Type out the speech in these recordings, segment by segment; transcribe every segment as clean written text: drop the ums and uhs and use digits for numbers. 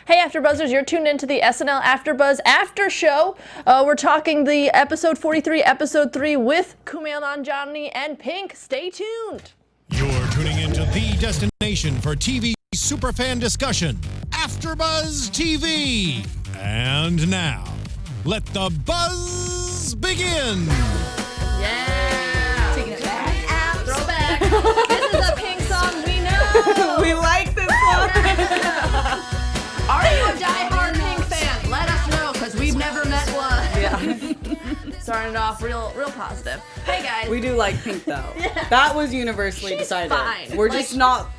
Hey, AfterBuzzers, you're tuned into the SNL AfterBuzz After Show. We're talking the episode 43, episode 3 with Kumail Nanjiani and Pink. Stay tuned. You're tuning into the destination for TV superfan discussion, AfterBuzz TV. And now, let the buzz begin. Yeah. Taking it back. Throwback. This is a Pink song we know. We like this one. Are you a die-hard Pink fan? Let us know, because we've never met one. Yeah. Starting it off real positive. Hey, guys. We do like Pink, though. Yeah. That was universally She's decided. fine. We're Like, just not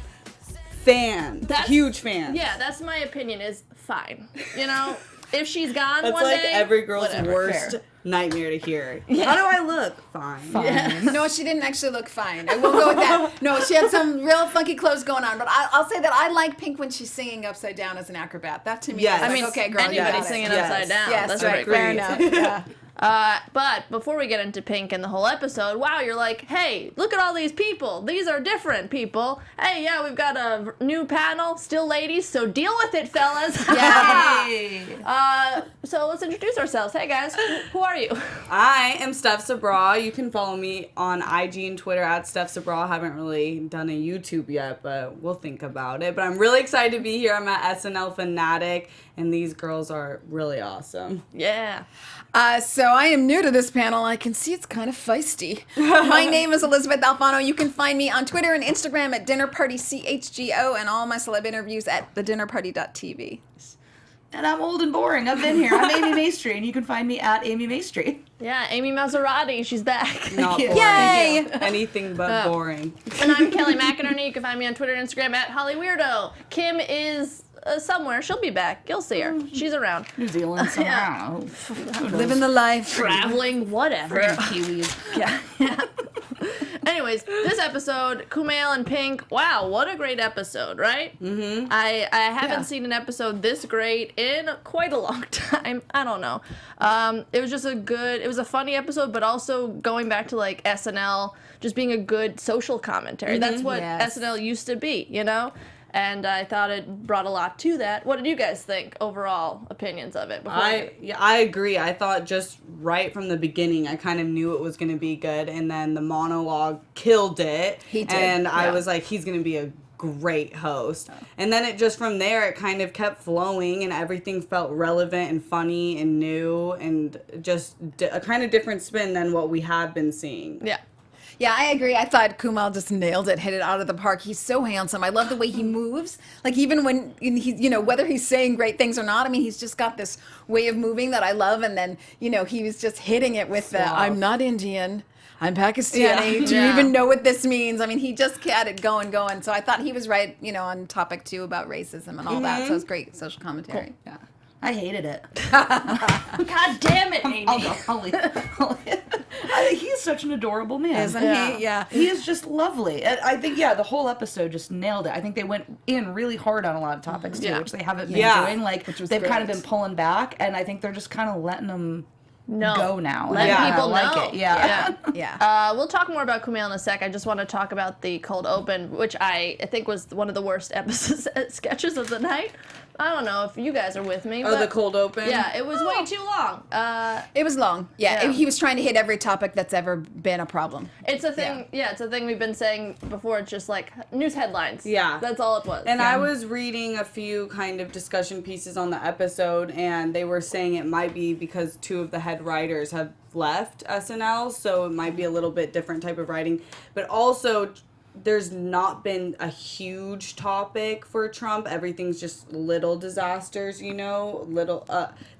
fans. Huge fans. Yeah, that's my opinion, is fine. You know, if she's gone That's one like day, every girl's whatever, worst fair. nightmare to hear. Yeah. How do I look? Fine. Yeah. No, she didn't actually look fine. I will go with that. No, she had some real funky clothes going on. But I'll say that I like Pink when she's singing upside down as an acrobat. That to me Yes. is like, I mean, okay, girl, you anybody got it. singing Yes. upside down. Yes, That's right. great. Fair enough. Yeah. But before we get into Pink and the whole episode, wow, you're like, hey, look at all these people. These are different people. Hey, yeah, we've got a new panel, still ladies, so deal with it, fellas. Yeah. So let's introduce ourselves. Hey, guys, who are you? I am Steph Sabraw. You can follow me on IG and Twitter at Steph Sabraw. I haven't really done a YouTube yet, but we'll think about it. But I'm really excited to be here. I'm at SNL Fanatic, and these girls are really awesome. Yeah. So I am new to this panel. I can see it's kind of feisty. My name is Elysabeth Alfano. You can find me on Twitter and Instagram at dinnerpartychgo and all my celeb interviews at thedinnerparty.tv. And I'm old and boring. I've been here. I'm Amy Maestri, and you can find me at Amy Maestri. Yeah, Amy Maserati, she's back. Not boring. Yay! Anything but boring. And I'm Kelly McInerney. You can find me on Twitter and Instagram at HollyWeirdo. Kim is somewhere. She'll be back. You'll see her. She's around. New Zealand somehow. Yeah. Living the life. Traveling, whatever. Kiwis. Yeah. Anyways, this episode, Kumail and Pink, wow, what a great episode, right? Mm-hmm. I haven't seen an episode this great in quite a long time. I don't know. It was just it was a funny episode, but also going back to like SNL, just being a good social commentary. Mm-hmm. That's what SNL used to be, you know? And I thought it brought a lot to that. What did you guys think? Overall opinions of it? I agree. I thought just right from the beginning, I kind of knew it was going to be good, and then the monologue killed it. He did. And I was like, he's going to be a great host. And then it just from there, it kind of kept flowing, and everything felt relevant and funny and new, and just a kind of different spin than what we had been seeing. Yeah. Yeah, I agree. I thought Kumail just nailed it, hit it out of the park. He's so handsome. I love the way he moves. Like even when he, whether he's saying great things or not, I mean, he's just got this way of moving that I love. And then, he was just hitting it with the, I'm not Indian, I'm Pakistani. Do you even know what this means? I mean, he just had it going. So I thought he was right, on topic too about racism and all that. So it was great social commentary. Cool. Yeah. I hated it. God damn it, Amy. I'll leave. He's such an adorable man. Isn't he? Yeah. He is just lovely. And I think, the whole episode just nailed it. I think they went in really hard on a lot of topics, too, which they haven't been doing. Like, they've kind of been pulling back, and I think they're just kind of letting them go now. Let people like know. it. Yeah. We'll talk more about Kumail in a sec. I just want to talk about the cold open, which I think was one of the worst sketches of the night. I don't know if you guys are with me. The cold open? Yeah, it was way too long. It was long. Yeah. He was trying to hit every topic that's ever been a problem. It's a thing. Yeah, it's a thing we've been saying before. It's just like news headlines. Yeah. That's all it was. And I was reading a few kind of discussion pieces on the episode, and they were saying it might be because two of the head writers have left SNL, so it might be a little bit different type of writing. But also, there's not been a huge topic for Trump. Everything's just little disasters,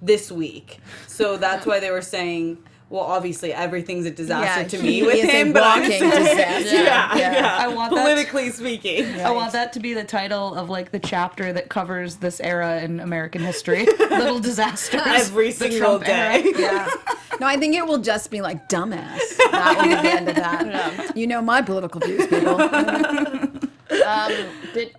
this week. So that's why they were saying, well, obviously everything's a disaster to me with him, but I'm saying, disaster. Yeah. I want that. Politically speaking. I want that to be the title of like the chapter that covers this era in American history. Little disasters. Every single day. Yeah. No, I think it will just be like dumbass. That will be the end of that. Yeah. You know my political views, people. Did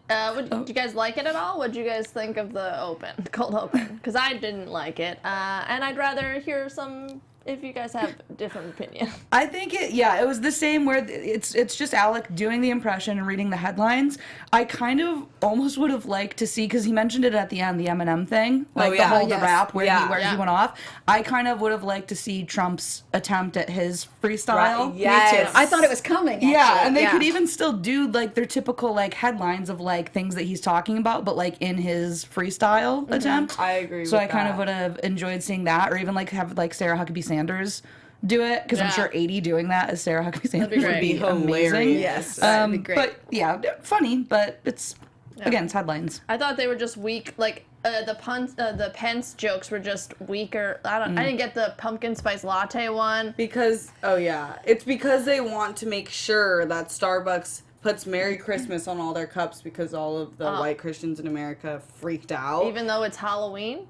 you guys like it at all? What did you guys think of the cold open? Because I didn't like it, and I'd rather hear some if you guys have a different opinion. I think it was the same where it's just Alec doing the impression and reading the headlines. I kind of almost would have liked to see, because he mentioned it at the end, the Eminem thing, like the rap where he went off. I kind of would have liked to see Trump's attempt at his freestyle. Right. Yes. Me too. I thought it was coming, actually. Yeah, and they could even still do like their typical like headlines of like things that he's talking about, but like in his freestyle attempt. I agree with So I that. kind of would have enjoyed seeing that, or even like have like Sarah Huckabee Sanders do it, because I'm sure 80 doing that as Sarah Huckabee Sanders would be amazing. Yes, that'd be great. But yeah, funny, but it's again, it's headlines. I thought they were just weak. Like the Pence jokes were just weaker. I didn't get the pumpkin spice latte one Because, it's because they want to make sure that Starbucks puts Merry Christmas on all their cups because all of the white Christians in America freaked out. even though it's Halloween.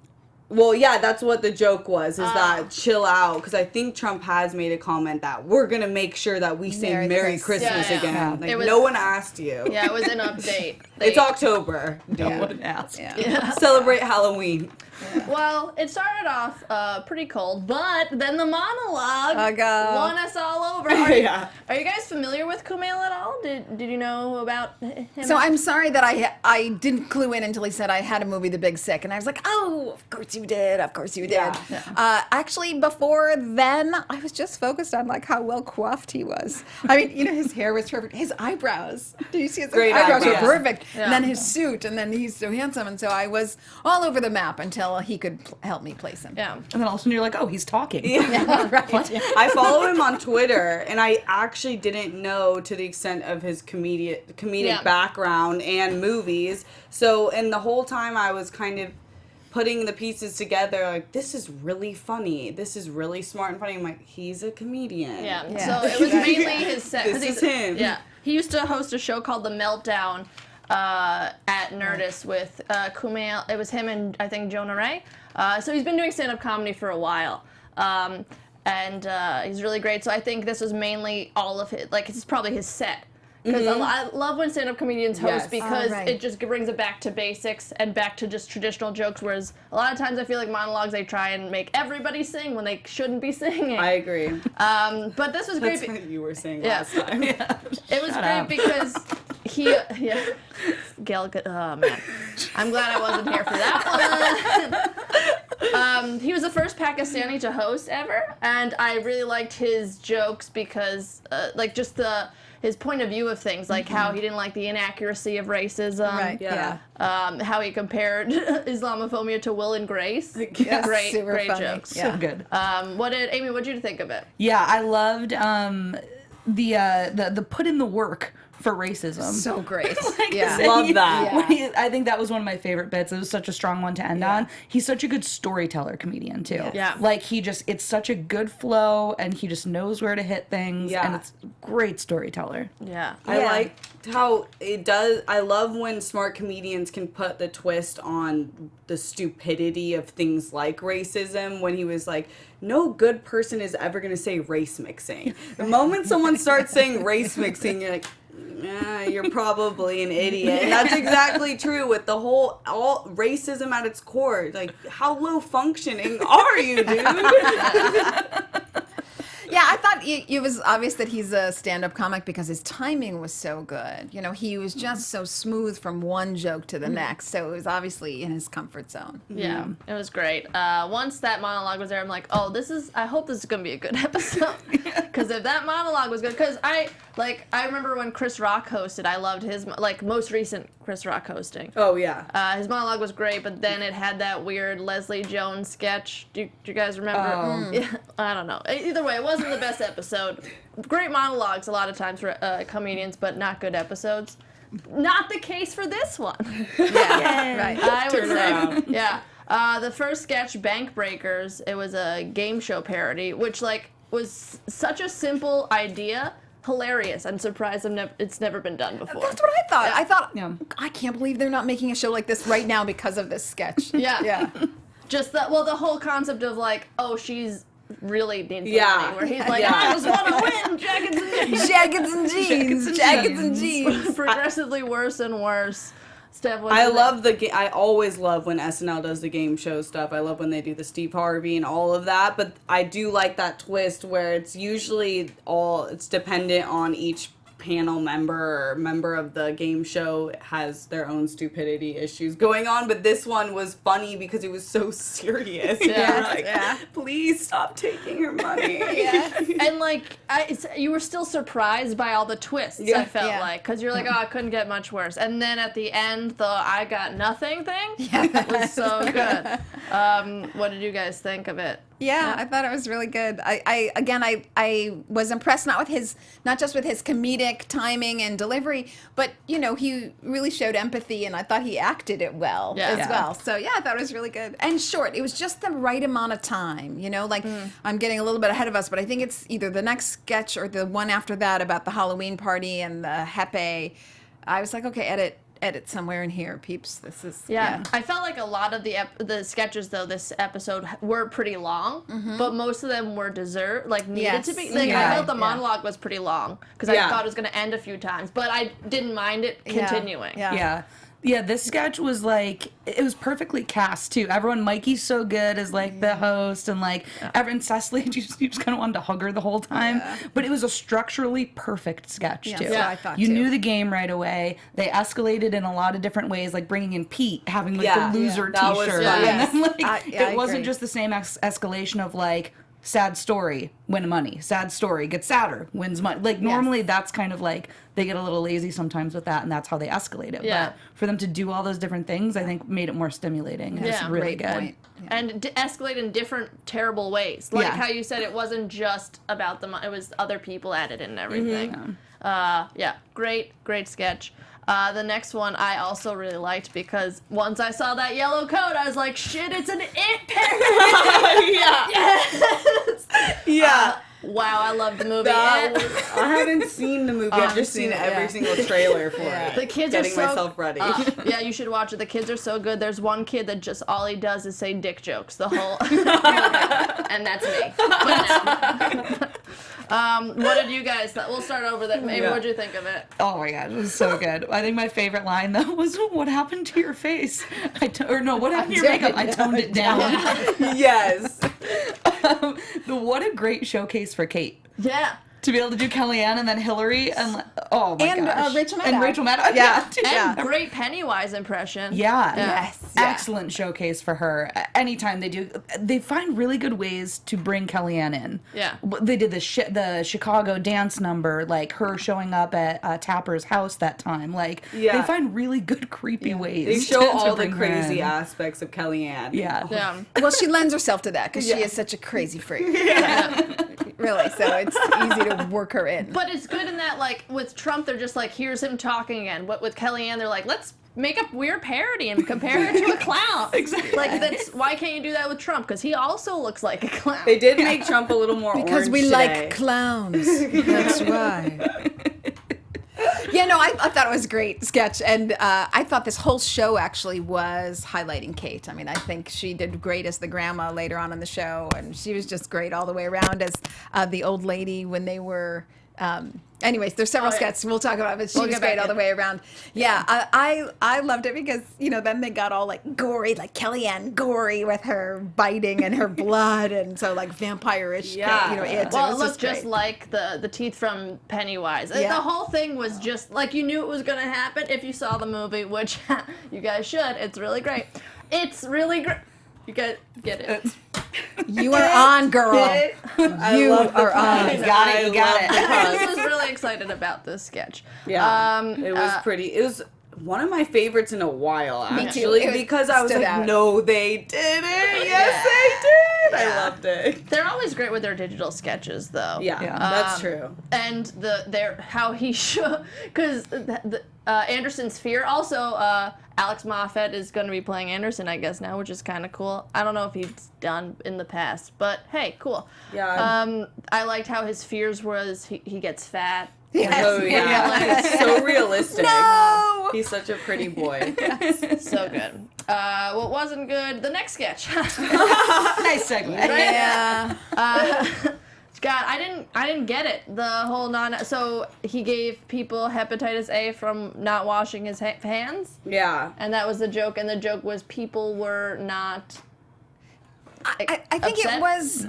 Well, yeah, that's what the joke was, is that chill out, because I think Trump has made a comment that we're going to make sure that we say Merry Christmas Yeah. again. Like, It was- no one asked you. Yeah, it was an update. It's October. No one asked. Celebrate Halloween. Well, it started off pretty cold, but then the monologue Oh, God. won us all over. Yeah. Are you guys familiar with Kumail at all? Did you know about him? So I'm sorry that I didn't clue in until he said I had a movie, The Big Sick, and I was like, oh, of course you did, of course you did. Yeah. Actually, before then, I was just focused on like how well coiffed he was. I mean, his hair was perfect, his eyebrows. Did you see his Great eyebrows were eyebrows. perfect, and then his suit, and then he's so handsome, and so I was all over the map until he could help me place him. Yeah. And then all of a sudden you're like, oh, he's talking. Right. I follow him on Twitter, and I actually didn't know to the extent of his comedic background and movies. So, and the whole time I was kind of putting the pieces together, like, this is really funny. This is really smart and funny. I'm like, he's a comedian. Yeah. Yeah. So it was mainly his set. 'cause This is he's- him. Yeah. He used to host a show called The Meltdown at Nerdist with Kumail. It was him and I think Jonah Ray. So he's been doing stand-up comedy for a while. And he's really great. So I think this was mainly all of his, like, this is probably his set. Because I love when stand-up comedians host Yes. because right. it just brings it back to basics and back to just traditional jokes, whereas a lot of times I feel like monologues, they try and make everybody sing when they shouldn't be singing. I agree. But this was great. That's what you were saying Yeah. last time. It was great up. because Gail, oh man, I'm glad I wasn't here for that one. He was the first Pakistani to host ever, and I really liked his jokes because, like, just his point of view of things, like how he didn't like the inaccuracy of racism, Right. Yeah. how he compared Islamophobia to Will and Grace. Yes, great super funny. jokes. Yeah. So good. Amy, what did you think of it? Yeah, I loved the put in the work for racism. So great. Yeah. Love that. When I think that was one of my favorite bits. It was such a strong one to end on. He's such a good storyteller comedian too. Yeah. Like it's such a good flow, and he just knows where to hit things. Yeah. And it's a great storyteller. Yeah. I like how it does. I love when smart comedians can put the twist on the stupidity of things like racism. When he was like, no good person is ever going to say race mixing. The moment someone starts saying race mixing, you're like, you're probably an idiot. And that's exactly true with the all racism at its core. Like, how low functioning are you, dude? Yeah, I thought it was obvious that he's a stand-up comic because his timing was so good. He was just so smooth from one joke to the next. So it was obviously in his comfort zone. Yeah, it was great. Once that monologue was there, I'm like, oh, I hope this is going to be a good episode. Because if that monologue was good, because I remember when Chris Rock hosted, I loved his, most recent Chris Rock hosting. Oh, yeah. His monologue was great, but then it had that weird Leslie Jones sketch. Do you guys remember? Yeah, I don't know. Either way, it wasn't the best episode. Great monologues a lot of times for comedians, but not good episodes. Not the case for this one. Yeah, right. I would say. Yeah. The first sketch, Bank Breakers, it was a game show parody, which was such a simple idea. Hilarious. I'm surprised it's never been done before. That's what I thought. Yeah. I thought, I can't believe they're not making a show like this right now because of this sketch. Yeah. Yeah. Just the whole concept of she's really needs Yeah. money, where he's like, I just want to win jackets and jeans. Jackets and jeans. Jackets and jeans. Progressively worse and worse. Steph, I love I always love when SNL does the game show stuff. I love when they do the Steve Harvey and all of that. But I do like that twist where it's usually it's dependent on each panel member or member of the game show has their own stupidity issues going on, but this one was funny because it was so serious. Please stop taking her money. And like you were still surprised by all the twists. I felt like, because you're like, oh, it couldn't get much worse. And then at the end, the I got nothing thing was so good. What did you guys think of it? Yeah, I thought it was really good. I was impressed not just with his comedic timing and delivery, but he really showed empathy, and I thought he acted it well as well. So yeah, I thought it was really good and short. It was just the right amount of time. I'm getting a little bit ahead of us, but I think it's either the next sketch or the one after that about the Halloween party and the Hepe. I was like, okay, edit somewhere in here, peeps. This is I felt like a lot of the sketches though this episode were pretty long, but most of them were needed to be. Like I felt the monologue was pretty long because I thought it was going to end a few times, but I didn't mind it continuing. Yeah, this sketch was like, it was perfectly cast too. Everyone, Mikey's so good as like the host, and like everyone, Cecily, you just kind of wanted to hug her the whole time. But it was a structurally perfect sketch too. Yeah, I thought you knew the game right away. They escalated in a lot of different ways, like bringing in Pete, having like the loser T-shirt, and then like it wasn't just the same escalation of like, sad story, win money. Sad story, gets sadder, wins money. Like, normally that's kind of like, they get a little lazy sometimes with that, and that's how they escalate it. Yeah. But for them to do all those different things, I think made it more stimulating. It's really good. Point. And escalate in different terrible ways. Like how you said it wasn't just about the money, it was other people added in and everything. Great sketch. The next one I also really liked because once I saw that yellow coat, I was like, shit, it's an It parody! Wow, I love the movie. I haven't seen the movie. I've just seen every single trailer for it. The kids Getting are so myself ready. You should watch it. The kids are so good. There's one kid that just all he does is say dick jokes the whole and that's me. What did you guys we'll start over there. Maybe what did you think of it? Oh my god, it was so good. I think my favorite line though was, what happened to your face? What happened to your makeup? I toned it down. Yes. What a great showcase for Kate. Yeah. To be able to do Kellyanne and then Hillary and oh my gosh. Rachel Maddow. And Rachel Maddow. And great Pennywise impression. Excellent showcase for her. Anytime they find really good ways to bring Kellyanne in. Yeah. They did the Chicago dance number, like her showing up at Tapper's house that time. Like they find really good creepy ways. They show all the bring her crazy in. aspects of Kellyanne. Yeah. Well, she lends herself to that because she is such a crazy freak. Really, so it's easy to work her in. But it's good in that, like, with Trump, they're just like, here's him talking again. With Kellyanne, they're like, let's make a weird parody and compare her to a clown. Exactly. Like, why can't you do that with Trump? Because he also looks like a clown. They did make Trump a little more because orange we today. like clowns. That's why. Yeah, no, I thought it was a great sketch, and I thought this whole show actually was highlighting Kate. I mean, I think she did great as the grandma later on in the show, and she was just great all the way around as the old lady when they were. Anyways, there's several sketches we'll talk about, but she was great all the way around. Yeah, I loved it because then they got all like gory, like Kellyanne gory with her biting and her blood, and so like vampire-ish. It well, it looked just like the teeth from Pennywise. The whole thing was just like you knew it was going to happen if you saw the movie, which you guys should. It's really great. It's really great. You guys get it. You are on, girl. You are on. You got it. I was really excited about this sketch. Yeah, it was pretty. It was one of my favorites in a while, actually, because I was like, out. no, they didn't. Yes, they did. I loved it. They're always great with their digital sketches, though. Yeah, that's true. And how he should, because Anderson's fear. Also, Alex Moffat is going to be playing Anderson, I guess, now, which is kind of cool. I don't know if he's done in the past, but hey, cool. Yeah. I liked how his fears was he gets fat. Yes. Oh, yeah. It's so realistic. No! He's such a pretty boy. So good. What wasn't good? The next sketch. Nice segue. Yeah. God, I didn't get it. The whole so he gave people hepatitis A from not washing his hands. Yeah. And that was the joke, and the joke was people were not. I think upset? it was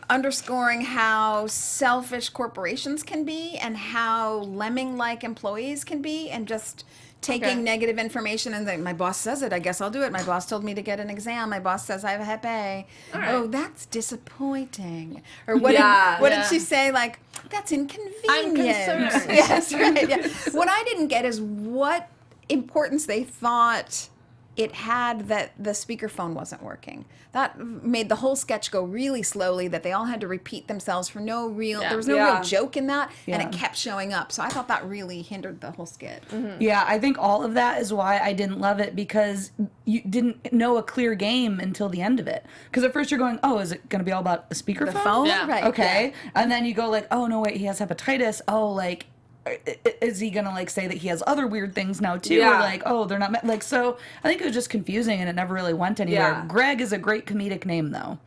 underscoring how selfish corporations can be and how lemming-like employees can be, and just taking negative information and saying, my boss says it, I guess I'll do it. My boss told me to get an exam. My boss says I have a Hep A. Right. Oh, that's disappointing. Or what did she say? Like, that's inconvenient. I'm concerned. Yes, right. Yeah. What I didn't get is what importance they thought it had that the speakerphone wasn't working. That made the whole sketch go really slowly, that they all had to repeat themselves for no real, there was no real joke in that, and it kept showing up. So I thought that really hindered the whole skit. Mm-hmm. Yeah, I think all of that is why I didn't love it, because you didn't know a clear game until the end of it. Because at first you're going, oh, is it going to be all about a speakerphone? The phone? Yeah. Right. Okay. Yeah. And then you go like, oh, no, wait, he has hepatitis. Oh, like, is he gonna like say that he has other weird things now too? Yeah. Or like, oh, they're not like. So I think it was just confusing, and it never really went anywhere. Yeah. Greg is a great comedic name, though.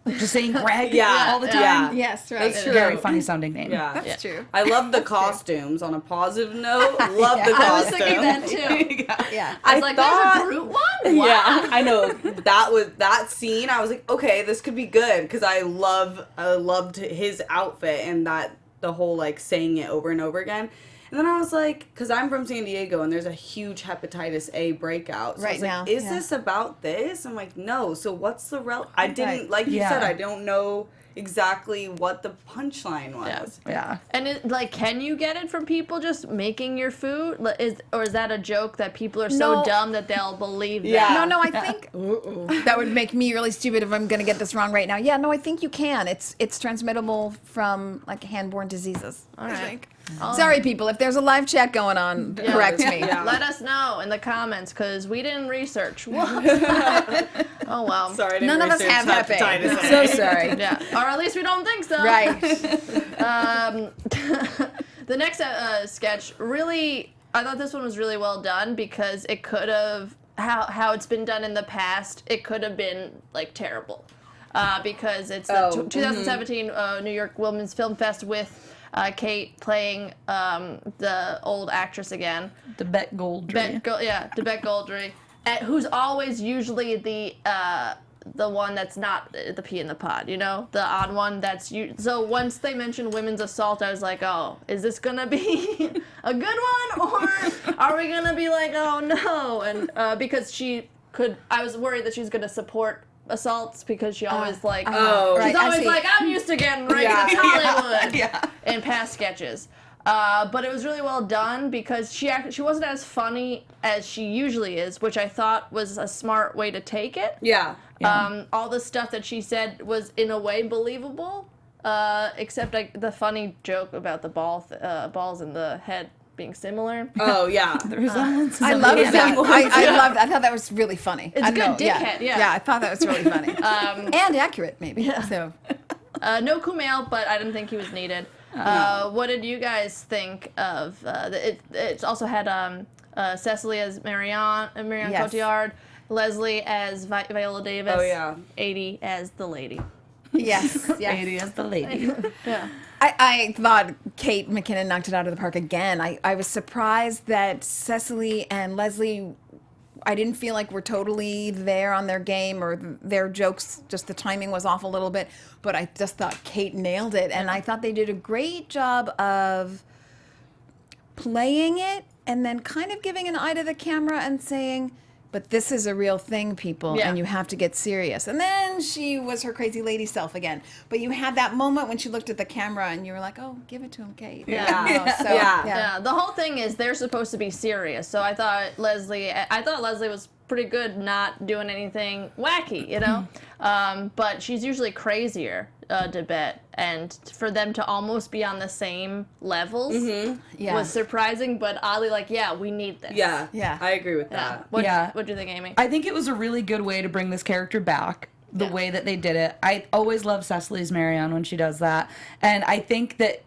Just saying Greg all the time. Yeah. Yes, right. That's true. Very funny sounding name. Yeah. That's true. I love the costumes. On a positive note, love the costumes. I was thinking that too. Yeah. I was like, there's a Groot one? Wow. Yeah, I know that scene. I was like, okay, this could be good, because I loved his outfit and that the whole like saying it over and over again. And then I was like, because I'm from San Diego and there's a huge hepatitis A breakout. So I was like, now. is this about this? I'm like, no. So what's the I didn't, like you said, I don't know exactly what the punchline was. Yeah. And like, can you get it from people just making your food? Or is that a joke that people are so dumb that they'll believe that? Yeah. No, I think that would make me really stupid if I'm going to get this wrong right now. Yeah, no, I think you can. It's transmittable from like hand-borne diseases. All right. I think. Sorry, people. If there's a live chat going on, correct me. Yeah. Let us know in the comments, because we didn't research. Oh, well. Sorry, I didn't None of us research have Hep A. hepatitis A. So sorry. Yeah. Or at least we don't think so. Right. The next sketch, really, I thought this one was really well done, because it could have, how it's been done in the past, it could have been, like, terrible. Because it's the 2017 New York Women's Film Fest with Kate playing the old actress again. DeBette Goldry. DeBette Goldry, who's always usually the one that's not the pea in the pod, you know? The odd one that's so once they mentioned women's assault, I was like, oh, is this gonna be a good one? Or are we gonna be like, oh no? And because I was worried that she's gonna support assaults, because she always she's always like, I'm used to getting raped. It's Hollywood in past sketches. But it was really well done, because she wasn't as funny as she usually is, which I thought was a smart way to take it. Yeah. All the stuff that she said was in a way believable, except like the funny joke about the balls in the head being similar. Oh yeah. The resemblance. I love that. I thought that was really funny. It's good dickhead. Yeah, I thought that was really funny. And accurate, maybe. Yeah. So. No Kumail, but I didn't think he was needed. What did you guys think of? It's also had Cecily as Marianne Cotillard, Leslie as Viola Davis. Oh yeah. 80 as the lady. Yes. 80 as the lady. Yeah. I thought Kate McKinnon knocked it out of the park again. I was surprised that Cecily and Leslie, I didn't feel like were totally there on their game, or their jokes, just the timing was off a little bit, but I just thought Kate nailed it. And I thought they did a great job of playing it and then kind of giving an eye to the camera and saying, but this is a real thing, people, and you have to get serious. And then she was her crazy lady self again. But you had that moment when she looked at the camera and you were like, oh, give it to him, Kate. Yeah. The whole thing is they're supposed to be serious. So I thought Leslie was pretty good not doing anything wacky, you know? But she's usually crazier, DeBette. And for them to almost be on the same levels was surprising, but oddly like, yeah, we need this. Yeah. I agree with that. What do you think, Amy? I think it was a really good way to bring this character back, the way that they did it. I always love Cecily's Marianne when she does that. And I think that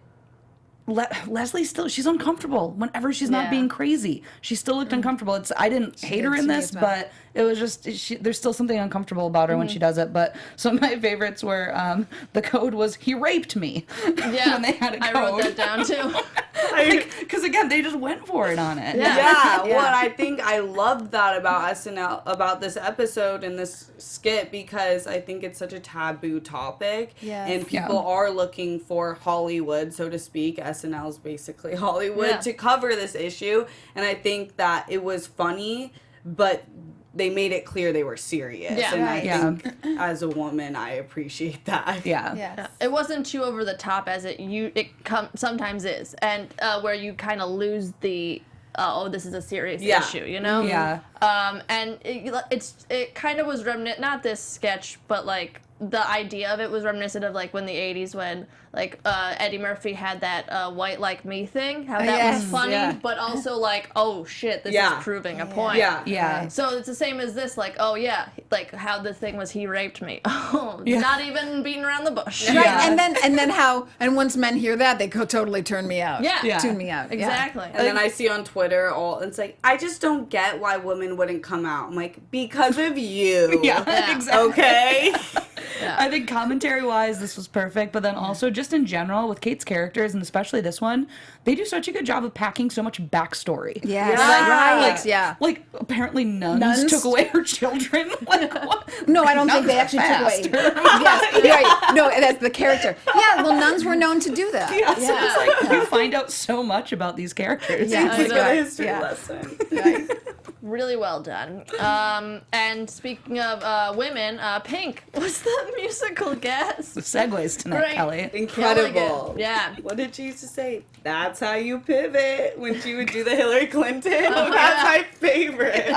Leslie she's uncomfortable whenever she's not being crazy. She still looked uncomfortable. I didn't hate her in this, but it was just, there's still something uncomfortable about her when she does it. But some of my favorites were, the code was, he raped me. Yeah, when they had a code. I wrote that down too. Because again, they just went for it on it. Yeah. Well, I think I loved that about SNL, about this episode and this skit, because I think it's such a taboo topic. Yes. And people are looking for Hollywood, so to speak. SNL is basically Hollywood to cover this issue. And I think that it was funny, but they made it clear they were serious. Yeah. And I think as a woman, I appreciate that. Yeah. Yes. It wasn't too over the top as it sometimes is, and where you kind of lose the this is a serious issue, you know? Yeah. And it kind of was reminiscent, not this sketch, but like the idea of it was reminiscent of like when the 80s when like Eddie Murphy had that White Like Me thing, how that was funny, but also like, oh shit, this is proving a point. Yeah. So it's the same as this, like, oh yeah, like how the thing was, he raped me. Oh, not even beating around the bush. Right, and then how, and once men hear that, they totally turn me out. Tune me out. Exactly. And then I see on Twitter it's like, I just don't get why women wouldn't come out. I'm like, because of you. Exactly. Okay? I think commentary-wise, this was perfect, but then also just in general, with Kate's characters, and especially this one, they do such a good job of packing so much backstory. Like, apparently nuns took away her children. Like, what? No, I don't think they actually took away. Right. No, that's the character. Yeah, well, nuns were known to do that. So it's like, you find out so much about these characters. Yeah, It's like a history lesson. Right. Really well done. And speaking of women, Pink was the musical guest. Segues tonight, Great. Kelly. Incredible. Yeah. What did she used to say? That's how you pivot, when she would do the Hillary Clinton. That's my favorite.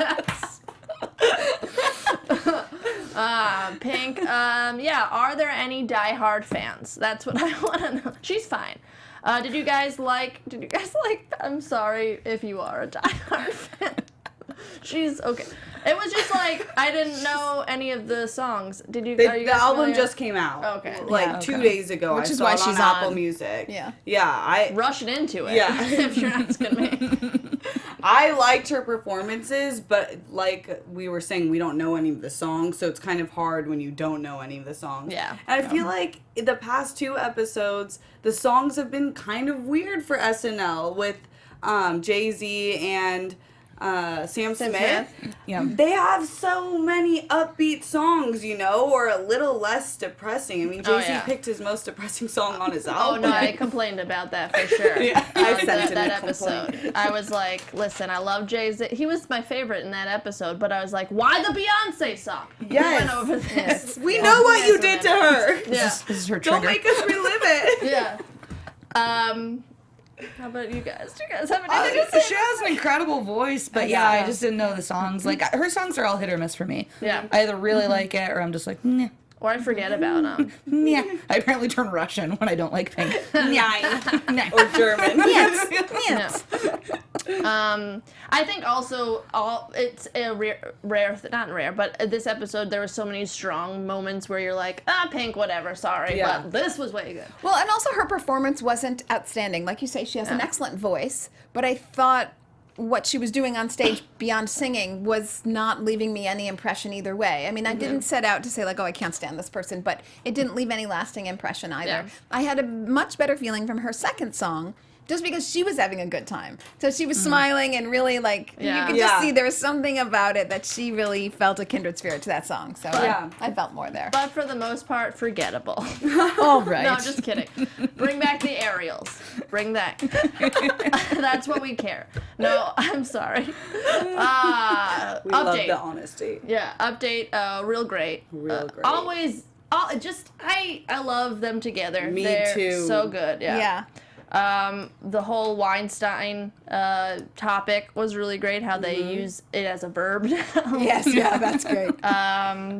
Pink, are there any Die-Hard fans? That's what I want to know. She's fine. Did you guys like, I'm sorry if you are a Die-Hard fan. She's okay. It was just like, I didn't know any of the songs. Did you? The guys album familiar? just came out. Okay. Like 2 days ago. Which I is saw why it she's on Apple on. Music. Yeah. Yeah. Rushing into it. Yeah. If you're asking me. I liked her performances, but like we were saying, we don't know any of the songs, so it's kind of hard when you don't know any of the songs. Yeah. And I feel like in the past 2 episodes, the songs have been kind of weird for SNL with Jay-Z and Sam Smith. Yeah. They have so many upbeat songs, or a little less depressing. I mean, Jay-Z picked his most depressing song on his Oh album. no, I complained about that for sure. I sent in that a episode. complaint. I was like, listen, I love Jay-Z. He was my favorite in that episode, but I was like, why the Beyonce song? Yes. We went over this. We know what you did to her. Yeah. This is her trigger. Don't make us relive it. Yeah. How about you guys? Do you guys have anything to say? She has an incredible voice, but I just didn't know the songs. Like, her songs are all hit or miss for me. Yeah. I either really like it or I'm just like, nah. Or I forget about them. Yeah. I apparently turn Russian when I don't like Pink. Nine. Or German. Yes. I think also it's a rare, not rare, but this episode there were so many strong moments where you're like, Pink, whatever, sorry, but this was way good. Well, and also her performance wasn't outstanding. Like you say, she has an excellent voice, but I thought what she was doing on stage beyond singing was not leaving me any impression either way. I mean, I didn't set out to say like, oh, I can't stand this person, but it didn't leave any lasting impression either. Yeah. I had a much better feeling from her second song, just because she was having a good time. So she was smiling and really like, you could just see there was something about it that she really felt a kindred spirit to that song. So I felt more there. But for the most part, forgettable. All right. No, just kidding. Bring back the aerials. Bring that. That's what we care. No, I'm sorry. We update. love the honesty. Yeah, update. Real great. Real great. Always. I love them together. Me They're too. So good. Yeah. The whole Weinstein topic was really great. How they use it as a verb now. Yes, yeah, that's great.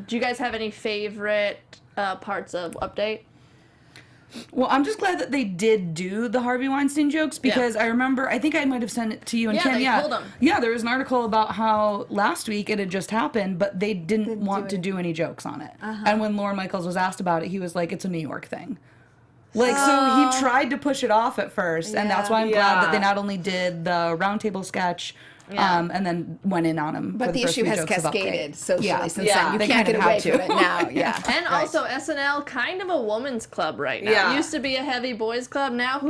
Do you guys have any favorite parts of update? Well, I'm just glad that they did do the Harvey Weinstein jokes because I remember, I think I might have sent it to you and Kim. They pulled them. Yeah, there was an article about how last week it had just happened, but they didn't want to do any jokes on it. And when Lorne Michaels was asked about it, he was like, it's a New York thing. Like, so he tried to push it off at first, and that's why I'm glad that they not only did the roundtable sketch, and then went in on him. But the issue has cascaded socially since then. You they can't kind get of away had from to. it now. Yeah. And also SNL, kind of a woman's club right now. Yeah. It used to be a heavy boys club. Now who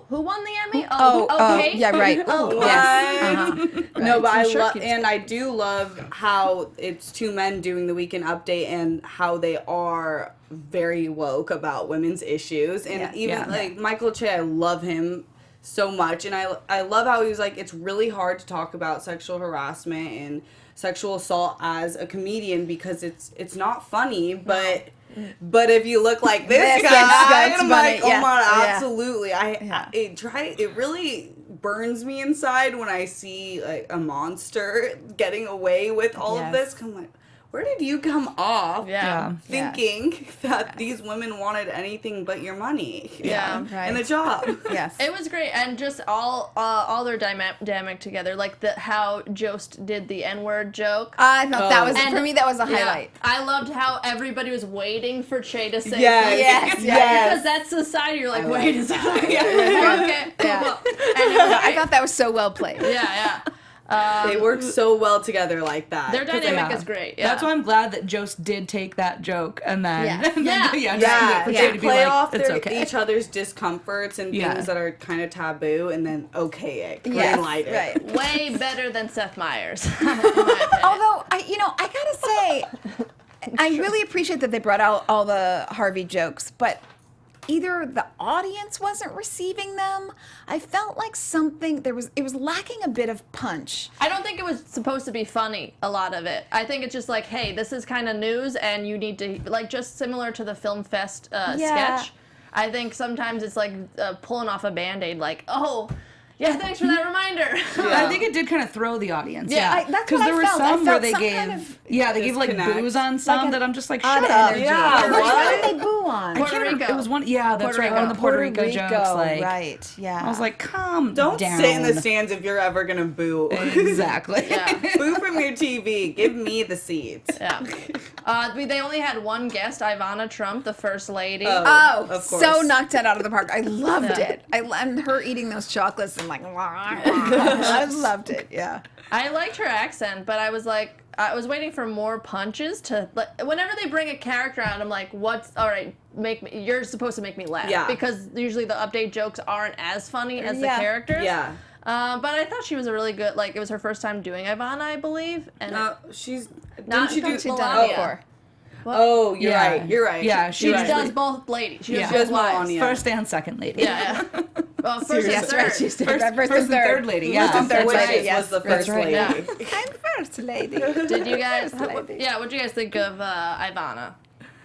won the Emmy? Oh, yeah, right. Oh, yes. No, but Sure I do love how it's two men doing the Weekend Update and how they are very woke about women's issues. And like Michael Che, I love him so much, and I love how he was like, it's really hard to talk about sexual harassment and sexual assault as a comedian because it's not funny, but if you look like this guy, and I'm like, oh my, absolutely. It really burns me inside when I see like a monster getting away with all of this. I'm like, where did you come off thinking that these women wanted anything but your money and a job? Yes. It was great, and just all their dynamic together, like how Jost did the N-word joke. I thought that was, for me, that was a highlight. I loved how everybody was waiting for Che to say Yes. because that's society. You're like, wait a second. Okay. Yeah. I thought that was so well played. Yeah. They work so well together like that. Their dynamic is great. Yeah. That's why I'm glad that Jost did take that joke and then They play off okay. each other's discomforts and things that are kind of taboo, and then green light it. Right. Way better than Seth Meyers. Although I gotta say, I really appreciate that they brought out all the Harvey jokes, but either the audience wasn't receiving them. I felt like it was lacking a bit of punch. I don't think it was supposed to be funny, a lot of it. I think it's just like, hey, this is kind of news, and you need to, like, just similar to the Film Fest sketch. I think sometimes it's like pulling off a Band-Aid, like, oh, yeah, thanks for that reminder. I think it did kind of throw the audience. That's because what there I were felt. some where they some gave, kind of they gave like disconnect. boos on some that I'm just like, shut odd up. energy. Yeah, What did they boo on? Puerto Rico. It was one. Yeah, that's right. One of the Puerto Rico jokes. Like, right. Yeah. I was like, calm Don't down. sit in the stands if you're ever gonna boo. Exactly. Boo from your TV. Give me the seats. Yeah. They only had one guest, Ivana Trump, the First Lady. Oh, of course. so knocked it out of the park. I loved it. And her eating those chocolates and like, I loved it. Yeah. I liked her accent, but I was like, I was waiting for more punches to. Like, whenever they bring a character out, I'm like, "What's all right? You're supposed to make me laugh." Yeah. Because usually the update jokes aren't as funny as the characters. Yeah. But I thought she was a really good. Like, it was her first time doing Ivana, I believe. And She's not didn't she do She'd done it Melania. before. Oh, you're right. You're right. Yeah, She does both ladies. She does both wives. Melania. First and second lady. Yeah. Well, first and Yes, third. right. She's First and third lady. Yeah. First and third Which lady. was the first lady. Yeah. I'm first lady. Did you guys? lady. Yeah. What did you guys think of Ivana?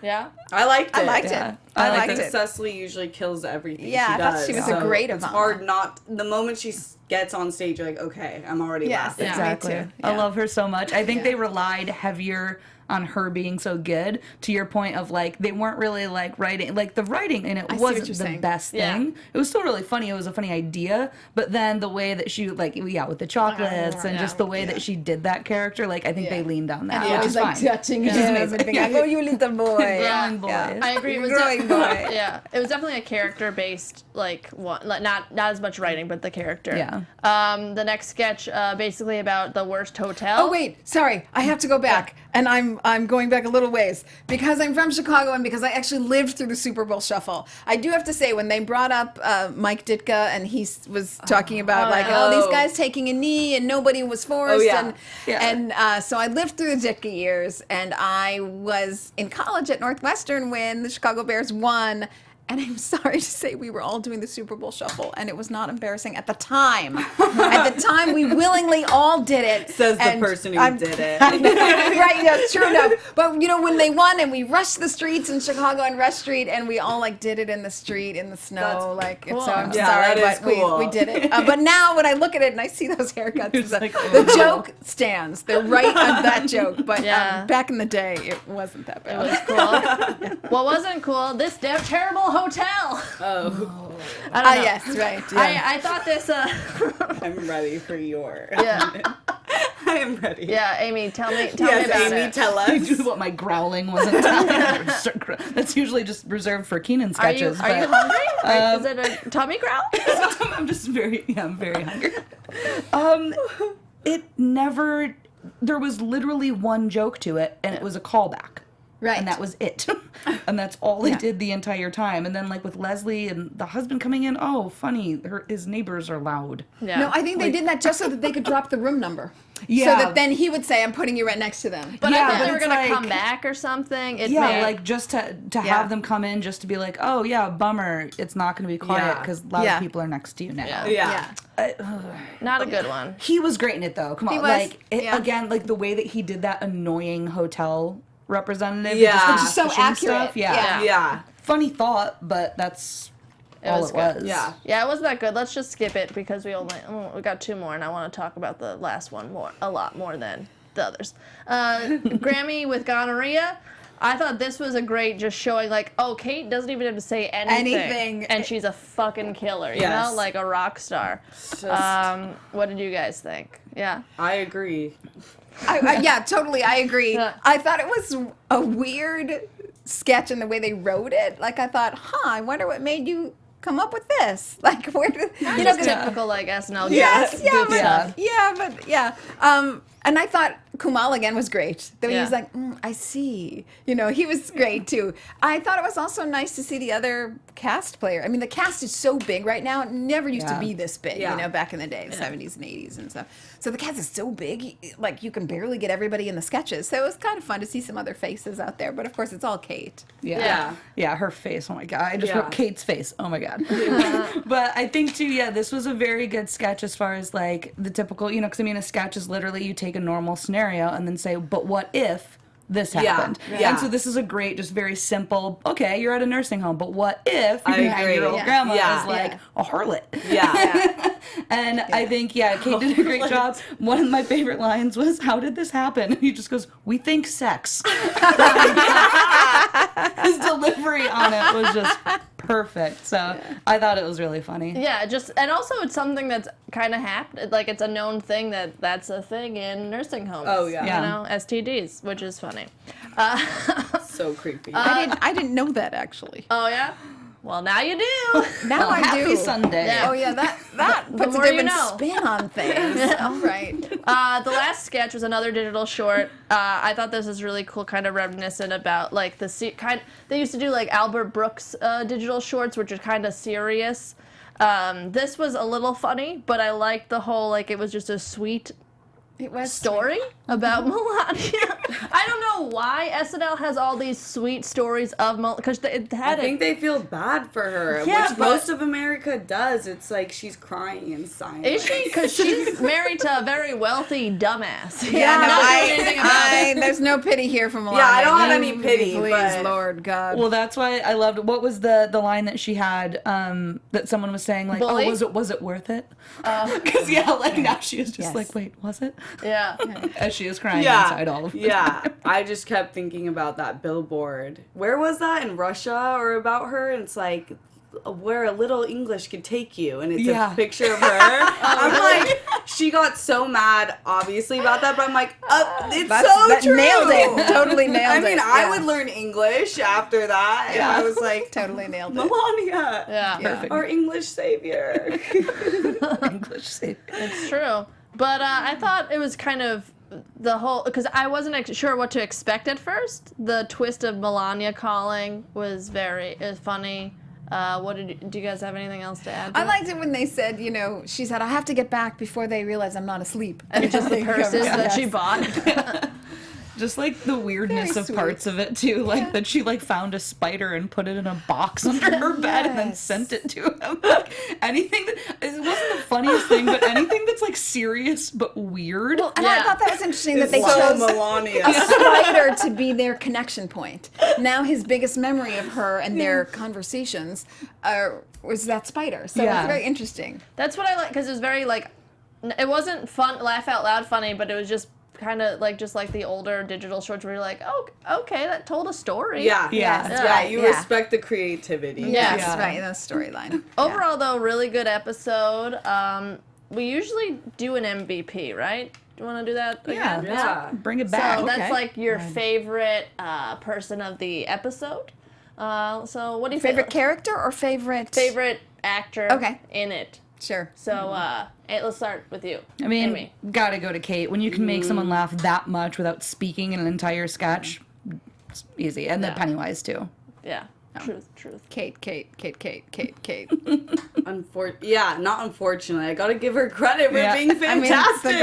Yeah. I liked it. I liked Yeah. it. I I liked think it. Cecily usually kills everything Yeah, she I thought does. she was so a great It's Ivana. hard not. The moment she gets on stage, you're like, okay, I'm already Yes, laughing. Exactly. Me too. I Yeah. love her so much. I think they relied heavier on her being so good, to your point of like they weren't really like writing, like the writing in it see what wasn't you're the saying. best Yeah. thing. It was still really funny. It was a funny idea, but then the way that she with the chocolates and just the way that she did that character, like I think they leaned on that, And which he is was like fine. touching him and being like, oh, you little boy. Growing boy. I agree. It was Growing boy. Yeah, it was definitely a character-based, like one, like not as much writing, but the character. Yeah. The next sketch, basically about the worst hotel. Oh wait, sorry, I have to go back, and I'm going back a little ways because I'm from Chicago and because I actually lived through the Super Bowl Shuffle. I do have to say when they brought up Mike Ditka and he was talking about these guys taking a knee and nobody was forced and so I lived through the Ditka years and I was in college at Northwestern when the Chicago Bears won. And I'm sorry to say we were all doing the Super Bowl Shuffle, and it was not embarrassing at the time. At the time, we willingly all did it. Says the and person who did it. Right, yeah, true enough. But, you know, when they won and we rushed the streets in Chicago and Rush Street, and we all, like, did it in the street, in the snow. That's cool. So I'm Yeah, sorry, that is but cool. we did it. But now when I look at it and I see those haircuts, the joke stands. They're right on that joke. But back in the day, it wasn't that bad. It was cool. What wasn't cool? This terrible hotel. Oh, I don't know. Yes, right. Yeah. I thought this. I'm ready for your. Yeah. I am ready. Yeah, Amy, tell me about Amy, it. tell I us. do what my growling wasn't. That's usually just reserved for Kenan Are you sketches. hungry? Is it a tummy growl? I'm very hungry. It never. There was literally one joke to it, and it was a callback. Right. And that was it. And that's all they did the entire time. And then, like, with Leslie and the husband coming in, oh, funny, his neighbors are loud. Yeah. No, I think they did that just so that they could drop the room number. Yeah. So that then he would say, I'm putting you right next to them. But Yeah, I thought but they were it's gonna like- come back or something. Like, just to have them come in just to be like, oh, yeah, bummer, it's not going to be quiet because a lot of people are next to you now. Yeah. Yeah. Not a good one. He was great in it, though. Come on. He was, Like, yeah. again, like, the way that he did that annoying hotel representative. Yeah. Which is so pushing accurate. stuff. Yeah. Yeah. Funny thought, but that's all was it good. was. Yeah. Yeah, it wasn't that good. Let's just skip it because we got 2 more, and I want to talk about the last one a lot more than the others. Grammy with gonorrhea. I thought this was a great just showing like, oh, Kate doesn't even have to say anything. And she's a fucking killer, you know, like a rock star. What did you guys think? Yeah. I agree. Yeah, totally. I agree. I thought it was a weird sketch in the way they wrote it. Like, I thought, I wonder what made you come up with this. Like, where did you know? Typical like SNL. Yes, yeah. And I thought Kumail again was great. The way he was Yeah. like, I see. You know, he was great too. I thought it was also nice to see the other cast player. I mean, the cast is so big right now. It never used to be this big, you know, back in the day, the 70s and 80s and stuff. So the cast is so big, like you can barely get everybody in the sketches. So it was kind of fun to see some other faces out there. But of course, it's all Kate. Yeah, her face. Oh my god, I just wrote Kate's face. Oh my god. Uh-huh. But I think too, this was a very good sketch as far as like the typical, you know, because I mean, a sketch is literally you take a normal scenario and then say, but what if this happened? Yeah. And so this is a great, just very simple. Okay, you're at a nursing home, but what if I your agree. 9-year-old grandma is like a harlot? Yeah. And I think, Kate did a great job. One of my favorite lines was, how did this happen? And he just goes, we think sex. His delivery on it was just perfect. So I thought it was really funny. Yeah, and also it's something that's kind of happened. Like, it's a known thing that's a thing in nursing homes. Oh, yeah. You know, STDs, which is funny. So creepy. I didn't know that actually. Oh, yeah? Well, now you do. Now I Happy do. Sunday. Yeah. Oh yeah, that puts more a you different know. spin on things. All right. The last sketch was another digital short. I thought this was really cool, kind of reminiscent about like they used to do like Albert Brooks digital shorts, which are kind of serious. This was a little funny, but I liked the whole like it was just a sweet story about Melania. I don't know why SNL has all these sweet stories of Melania, because it had I think they feel bad for her, Yeah, which but- most of America does. It's like she's crying in silence. Is she? Because she's married to a very wealthy dumbass. Yeah, no, Not doing anything about it. there's no pity here from Melania. Yeah, I don't have any pity, Please, but- Lord God. Well, that's why I loved. What was the line that she had that someone was saying like, Bully? oh, was it worth it? Because like now she is just Yes. like, wait, was it? Yeah. As she is crying Yeah, inside all of it. yeah. I just kept thinking about that billboard. Where was that, in Russia, or about her? And it's like where a little English could take you, and it's a picture of her. I'm like, she got so mad, obviously, about that, but I'm like, it's so true. Nailed it. Totally nailed it. I mean, I would learn English after that, and I was like, totally nailed it. Melania, Yeah. Perfect. our English savior. English safe. It's true. But I thought it was kind of the whole, because I wasn't sure what to expect at first. The twist of Melania calling was very funny. Do you guys have anything else to add to I it? liked it when they said, you know, she said, I have to get back before they realize I'm not asleep. And just the purses that she Yes. bought. Just like the weirdness Very of sweet. parts of it too, like that she like found a spider and put it in a box under her bed and then Yes. sent it to him. Like, anything that it wasn't the funniest thing, but anything that's like serious but weird. And Yeah. I thought that was interesting that they so chose Melania. a spider to be their connection point. Now his biggest memory of her and their conversations was that spider. So Yeah. it's very interesting. That's what I like, because it was very like, it wasn't fun, laugh out loud funny, but it was just kind of like the older digital shorts where you're like, oh, okay, that told a story. Yeah, Yeah. yeah. Right, You yeah. respect the creativity. Yes. Yes, right, the storyline. Overall, though, really good episode. We usually do an MVP, right? Do you want to do that again? Yeah. Bring it back. So that's like your favorite person of the episode. So what do you Favorite character or favorite? favorite actor in it? Sure. So let's start with you. I mean, Amy. gotta go to Kate. When you can make someone laugh that much without speaking in an entire sketch, it's easy. And then Pennywise, too. Yeah. Truth. Kate. Not unfortunately. I gotta give her credit for being I mean, fantastic. the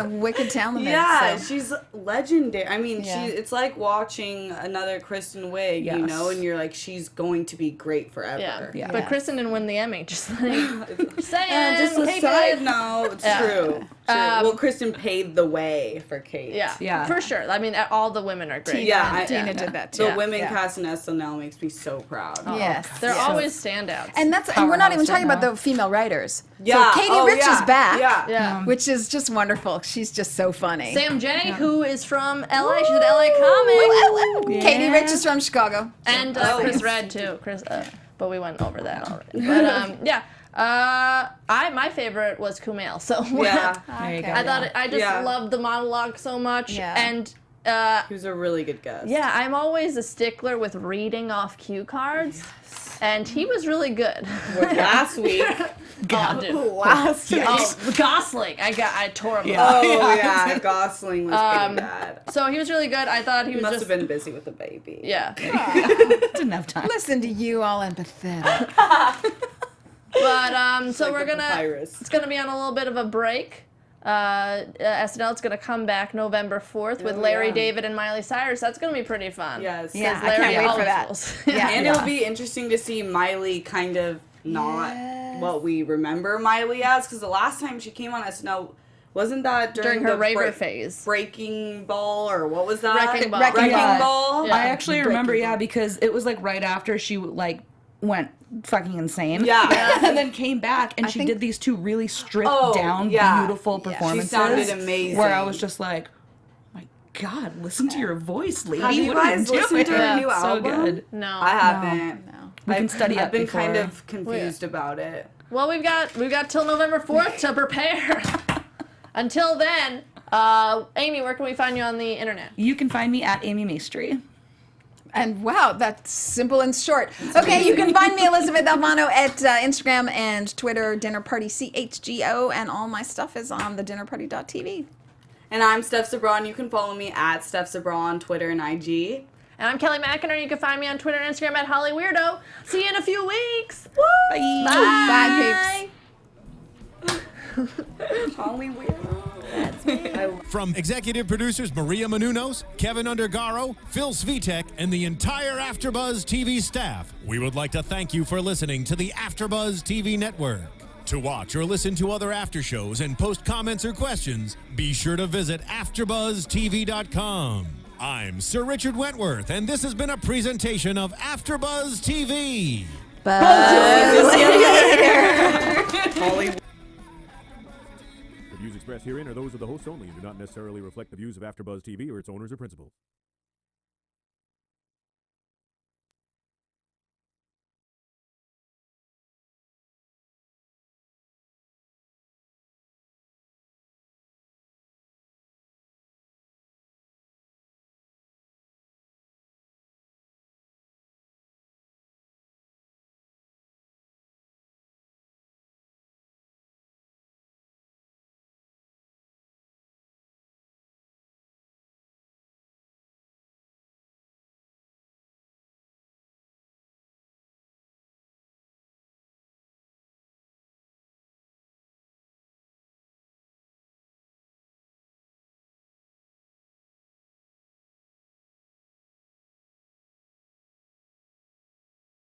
girl's, wicked talented. Yeah, so. she's legendary. I mean, Yeah. it's like watching another Kristen Wiig, you know, and you're like, she's going to be great forever. Yeah. But Kristen didn't win the Emmy. Just like saying. Just a hey, side babe. note, it's true. Well, Kristen paved the way for Kate. Yeah, for sure. I mean, all the women are great. Tina did that too. The women cast in SNL makes me so proud. Yes, They're always standouts. and we're not even talking about the female writers. Yeah. So Katie Rich is back. Yeah. Which is just wonderful. She's just so funny. Sam J, who is from LA. She's an LA comic. Katie Rich is from Chicago. And Chris Redd, too. But we went over that already. But, my favorite was Kumail. So There you go. I thought I just loved the monologue so much. Yeah. And He was a really good guest. yeah, I'm always a stickler with reading off cue cards. And he was really good. Last week. Last week. Gosling. I tore him Oh, Gosling was pretty bad. So he was really good. I thought he was Must just... have been busy with the baby. Yeah. Didn't have time. Listen to you, all empathetic. But, so Like we're the gonna... papyrus. It's gonna be on a little bit of a break. SNL's gonna come back November 4th with Larry David and Miley Cyrus. That's gonna be pretty fun. Yes. Yeah, I Larry can't wait for always that. rules. And it'll be interesting to see Miley kind of not what we remember Miley as, because the last time she came on SNL, wasn't that During her the raver phase. Breaking Ball, or what was that? Wrecking Ball. Wrecking Yeah. Ball. Yeah. I actually remember, because it was like right after she went fucking insane. Yeah. And then came back and she did these two really stripped down, beautiful performances. She sounded amazing. Where I was just like, my God, listen to your voice, lady. Have you What are guys doing? listened to her new So album? good. No. I haven't. We can study I've up been before. kind of confused about it. Well, we've got till November 4th to prepare. Until then, Amy, where can we find you on the internet? You can find me at Amy Maestri. And wow, that's simple and short. Okay, you can find me, Elysabeth Alfano, at Instagram and Twitter, Dinner Party CHGO, and all my stuff is on thedinnerparty.tv. And I'm Steph Sabraw, and you can follow me at Steph Sabraw on Twitter and IG. And I'm Kelly McInerney. You can find me on Twitter and Instagram at Holly Weirdo. See you in a few weeks. Woo! Bye. Bye. Holly Weirdo. From executive producers Maria Menounos, Kevin Undergaro, Phil Svitek, and the entire AfterBuzz TV staff, we would like to thank you for listening to the AfterBuzz TV network. To watch or listen to other after shows and post comments or questions, be sure to visit AfterBuzzTV.com. I'm Sir Richard Wentworth, and this has been a presentation of AfterBuzz TV. Holly. The views expressed herein are those of the hosts only and do not necessarily reflect the views of AfterBuzz TV or its owners or principals.